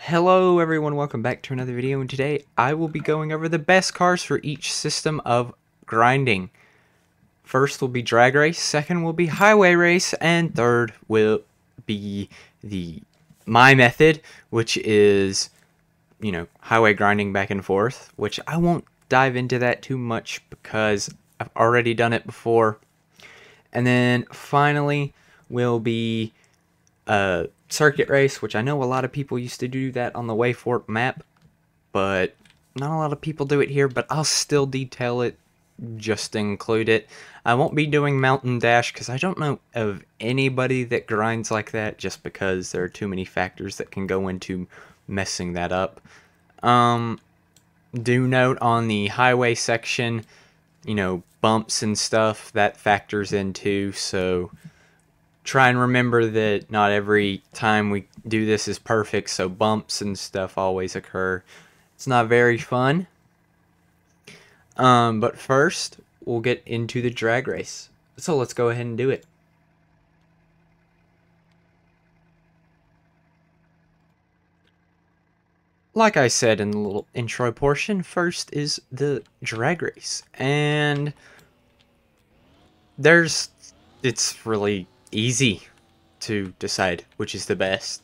Hello everyone, welcome back to another video, and today I will be going over the best cars for each system of grinding. First will be drag race, second will be highway race, and third will be my method, which is, highway grinding back and forth, which I won't dive into that too much because I've already done it before. And then finally will be circuit race, which I know a lot of people used to do that on the Wayfort map, but not a lot of people do it here, but I'll still detail it just to include it. I won't be doing Mountain Dash because I don't know of anybody that grinds like that, just because there are too many factors that can go into messing that up. Do note on the highway section, bumps and stuff, that factors in too, so try and remember that not every time we do this is perfect, so bumps and stuff always occur. It's not very fun. But first, we'll get into the drag race. So let's go ahead and do it. Like I said in the little intro portion, first is the drag race. And it's really easy to decide which is the best.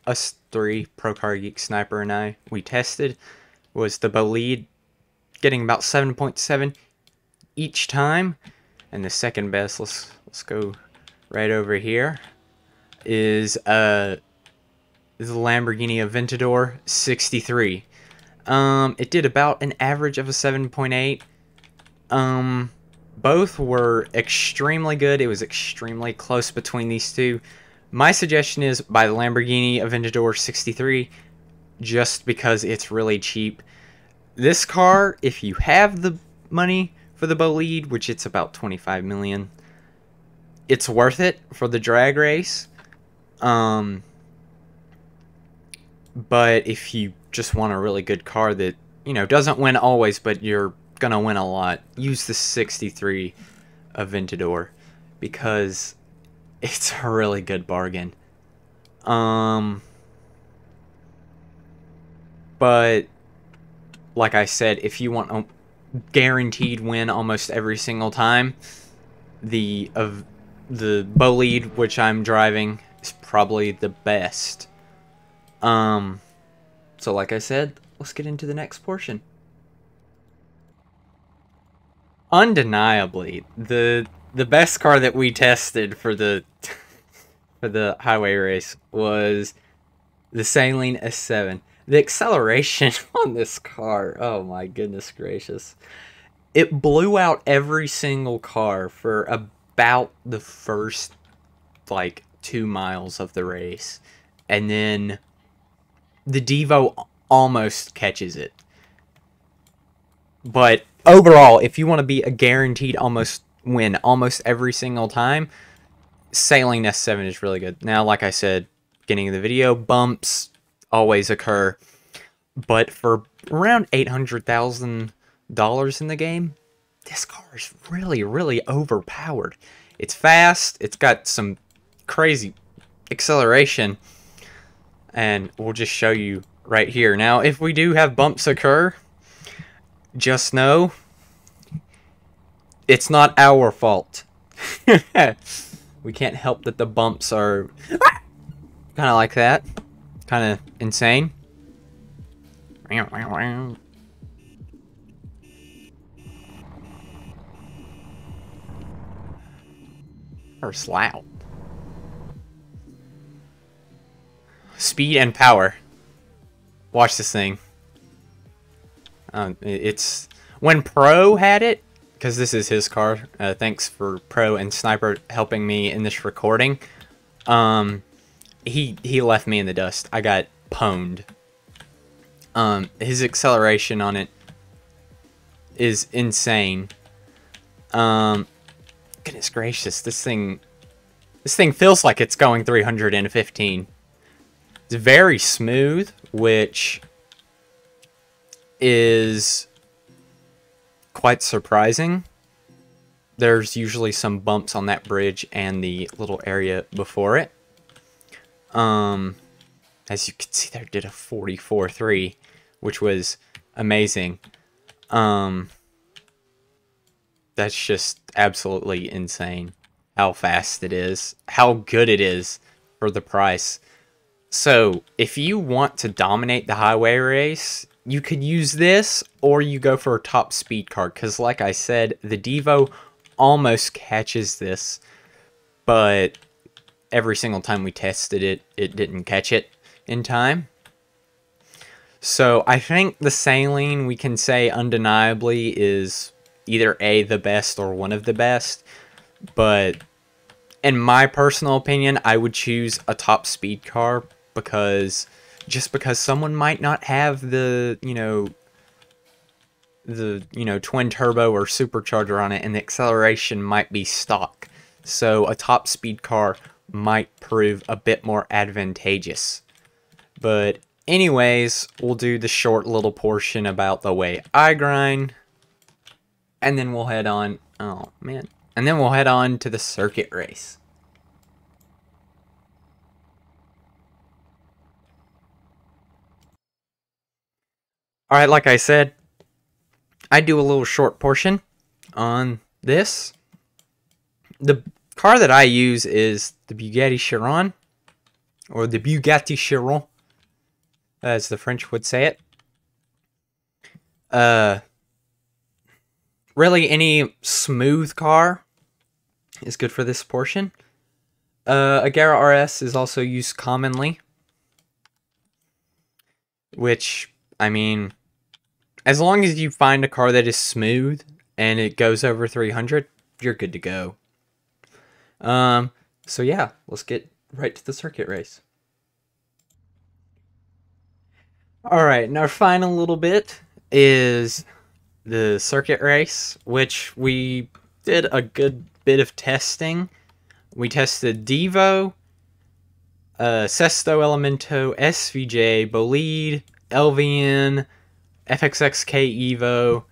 Us three, Pro Car Geek, Sniper, and I, we tested, was the bolide, getting about 7.7 each time. And the second best, let's go right over here, is the Lamborghini Aventador 63. It did about an average of a 7.8. Both were extremely good. It was extremely close between these two. My suggestion is buy the Lamborghini Aventador 63 just because it's really cheap. This car, if you have the money for the bolide, which it's about 25 million, it's worth it for the drag race. But if you just want a really good car that, doesn't win always, but you're gonna win a lot, use the 63 Aventador because it's a really good bargain. But like I said, if you want a guaranteed win almost every single time, the bolide, which I'm driving, is probably the best. So like I said, let's get into the next portion. Undeniably, the best car that we tested for the for the highway race was the Saline S7. The acceleration on this car, oh my goodness gracious. It blew out every single car for about the first, 2 miles of the race. And then the Devo almost catches it. But overall, if you want to be a guaranteed win almost every single time, Saline S7 is really good. Now, like I said, beginning of the video, bumps always occur. But for around $800,000 in the game, this car is really, really overpowered. It's fast. It's got some crazy acceleration. And we'll just show you right here. Now, if we do have bumps occur, just know it's not our fault. We can't help that the bumps are kind of like that. Kind of insane. First loud. Speed and power. Watch this thing. It's when Pro had it, because this is his car. Thanks for Pro and Sniper helping me in this recording. He left me in the dust. I got pwned. His acceleration on it is insane. Goodness gracious, this thing feels like it's going 315. It's very smooth, which is quite surprising. There's usually some bumps on that bridge and the little area before it. as you can see there, did a 44.3, which was amazing. That's just absolutely insane how fast it is, how good it is for the price. So if you want to dominate the highway race, you could use this, or you go for a top speed car, because like I said, the Devo almost catches this, but every single time we tested it, it didn't catch it in time. So I think the Saline, we can say undeniably, is either the best or one of the best, but in my personal opinion, I would choose a top speed car, because someone might not have the twin turbo or supercharger on it, and the acceleration might be stock. So a top speed car might prove a bit more advantageous. But anyways, we'll do the short little portion about the way I grind, and then we'll head on. Oh man. And then we'll head on to the circuit race. Alright, like I said, I do a little short portion on this. The car that I use is the Bugatti Chiron, or the Bugatti Chiron, as the French would say it. Really, any smooth car is good for this portion. Agera RS is also used commonly, which, I mean, as long as you find a car that is smooth and it goes over 300, you're good to go. So yeah, let's get right to the circuit race. Alright, and our final little bit is the circuit race, which we did a good bit of testing. We tested Devo, Sesto Elemento, SVJ, Bolide, LVN, FXXK Evo.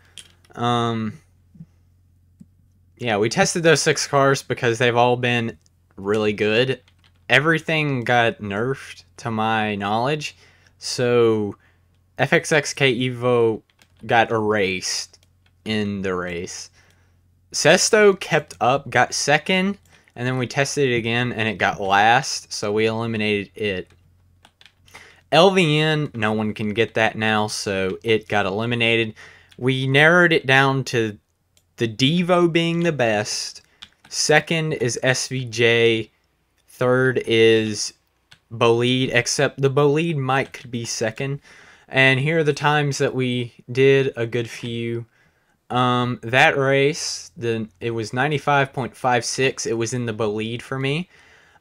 Yeah, we tested those 6 cars because they've all been really good. Everything got nerfed to my knowledge, so FXXK Evo got erased in the race. Sesto kept up, got second, and then we tested it again and it got last, so we eliminated it. LVN, no one can get that now, so it got eliminated. We narrowed it down to the Devo being the best, second is SVJ, third is Bolide, except the Bolide might could be second. And here are the times that we did a good few. That race, it was 95.56. It was in the Bolide for me.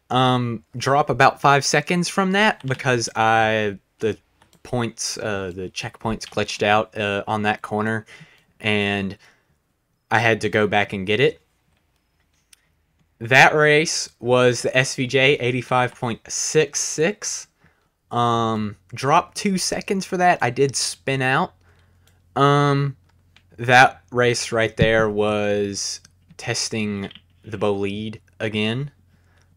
Drop about 5 seconds from that because the checkpoints glitched out on that corner, and I had to go back and get it. That race was the SVJ 85.66. Dropped 2 seconds for that. I did spin out. That race right there was testing the Bolide again.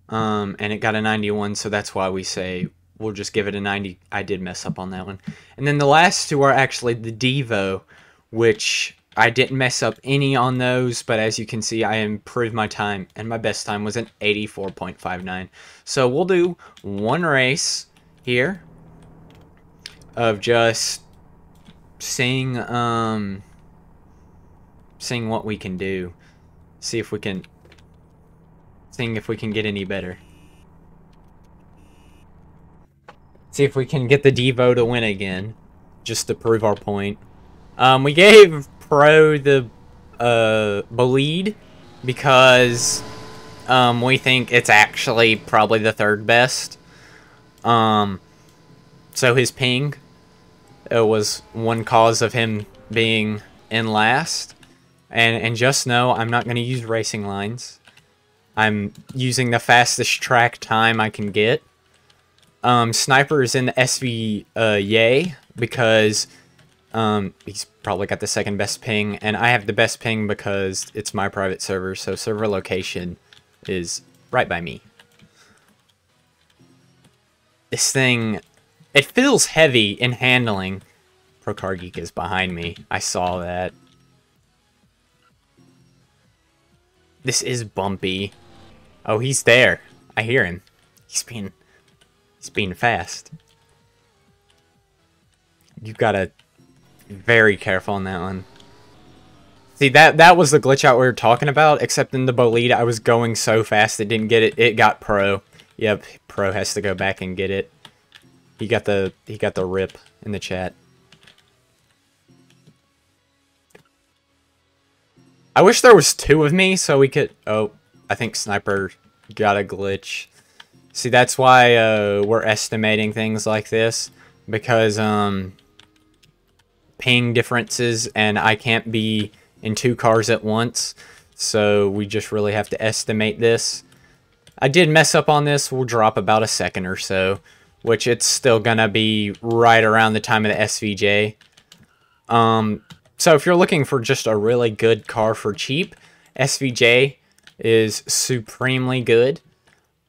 And it got a 91, so that's why we say we'll just give it a 90. I did mess up on that one. And then the last two are actually the Devo, which I didn't mess up any on those, but as you can see, I improved my time, and my best time was an 84.59. So we'll do one race here of just seeing what we can do. Seeing if we can get any better. See if we can get the Devo to win again, just to prove our point. We gave Pro the Bolide because we think it's actually probably the third best. So his ping was one cause of him being in last. And just know I'm not going to use racing lines. I'm using the fastest track time I can get. Sniper is in the SV Yay because he's probably got the second best ping, and I have the best ping because it's my private server, so server location is right by me. This thing It feels heavy in handling. Pro Car Geek is behind me. I saw that. This is bumpy. Oh, he's there. I hear him. He's being fast. You gotta be very careful on that one. See, that was the glitch out we were talking about, except in the bolide, I was going so fast it didn't get it. It got Pro. Yep, Pro has to go back and get it. He got the rip in the chat. I wish there was two of me so we could... Oh, I think Sniper got a glitch. See, that's why we're estimating things like this, because ping differences, and I can't be in two cars at once, so we just really have to estimate this. I did mess up on this. We'll drop about a second or so, which it's still gonna be right around the time of the SVJ. So if you're looking for just a really good car for cheap, SVJ is supremely good.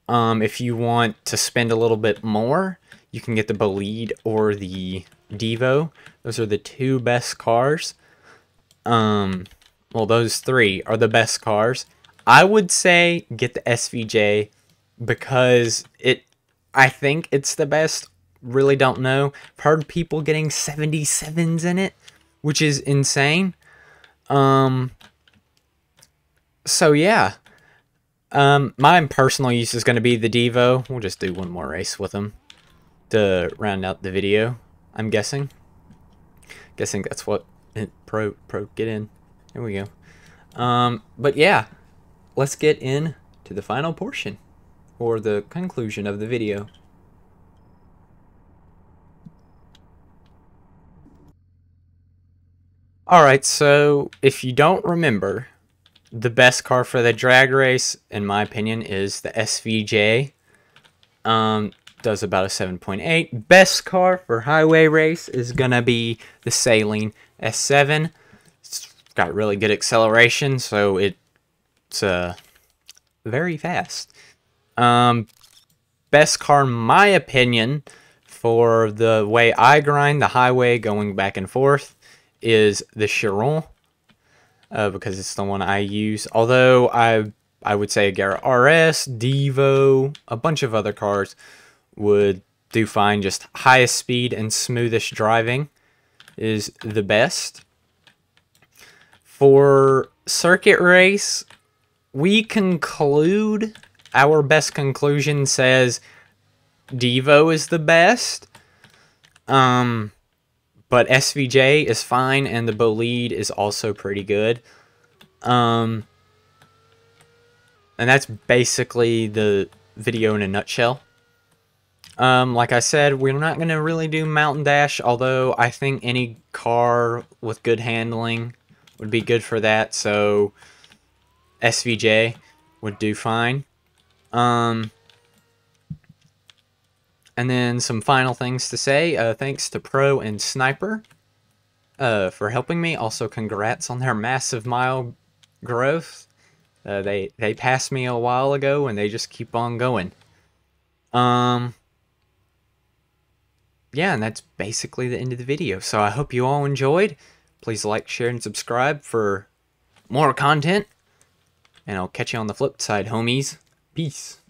If you want to spend a little bit more, you can get the Bolide or the Devo. Those are the two best cars. Well, those three are the best cars. I would say get the SVJ because I think it's the best. Really don't know. I've heard people getting 77s in it, which is insane. So yeah. My personal use is going to be the Devo. We'll just do one more race with them to round out the video, I'm guessing. Guessing that's what Pro get in. There we go. But yeah, let's get in to the final portion, or the conclusion of the video. Alright, so if you don't remember, the best car for the drag race, in my opinion, is the SVJ. Does about a 7.8. Best car for highway race is gonna be the Saline S7. It's got really good acceleration, so it's very fast. Best car, in my opinion, for the way I grind the highway going back and forth is the Chiron. Because it's the one I use. Although I would say a Garrett RS, Devo, a bunch of other cars would do fine. Just highest speed and smoothest driving is the best. For circuit race, we conclude, our best conclusion says Devo is the best. But SVJ is fine, and the Bolide is also pretty good. And that's basically the video in a nutshell. Like I said, we're not going to really do Mountain Dash, although I think any car with good handling would be good for that, so SVJ would do fine. And then some final things to say. Thanks to Pro and Sniper for helping me. Also, congrats on their massive mile growth. They passed me a while ago, and they just keep on going. Yeah, and that's basically the end of the video. So I hope you all enjoyed. Please like, share, and subscribe for more content. And I'll catch you on the flip side, homies. Peace.